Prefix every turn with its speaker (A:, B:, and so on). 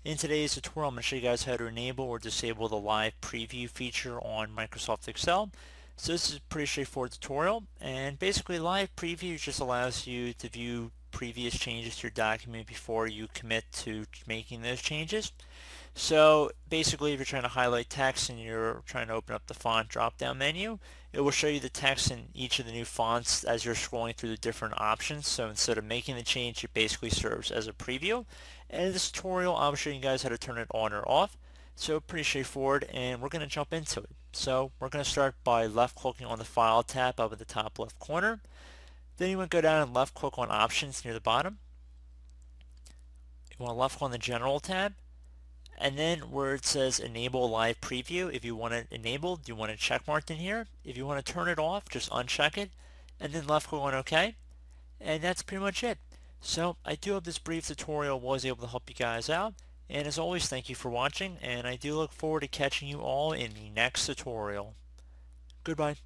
A: In today's tutorial, I'm going to show you guys how to enable or disable the live preview feature on Microsoft Excel. So this is a pretty straightforward tutorial, and basically live preview just allows you to view previous changes to your document before you commit to making those changes. So basically, if you're trying to highlight text and you're trying to open up the font drop-down menu, it will show you the text in each of the new fonts as you're scrolling through the different options. So instead of making the change, it basically serves as a preview. And in this tutorial, I'll show you guys how to turn it on or off. So pretty straightforward, and we're going to jump into it. So we're going to start by left-clicking on the File tab up at the top left corner. Then you want to go down and left-click on Options near the bottom. You want to left-click on the General tab. And then where it says enable live preview, if you want it enabled, you want it check marked in here. If you want to turn it off, just uncheck it and then left click on OK. And that's pretty much it. So I do hope this brief tutorial was able to help you guys out. And as always, thank you for watching, and I do look forward to catching you all in the next tutorial. Goodbye.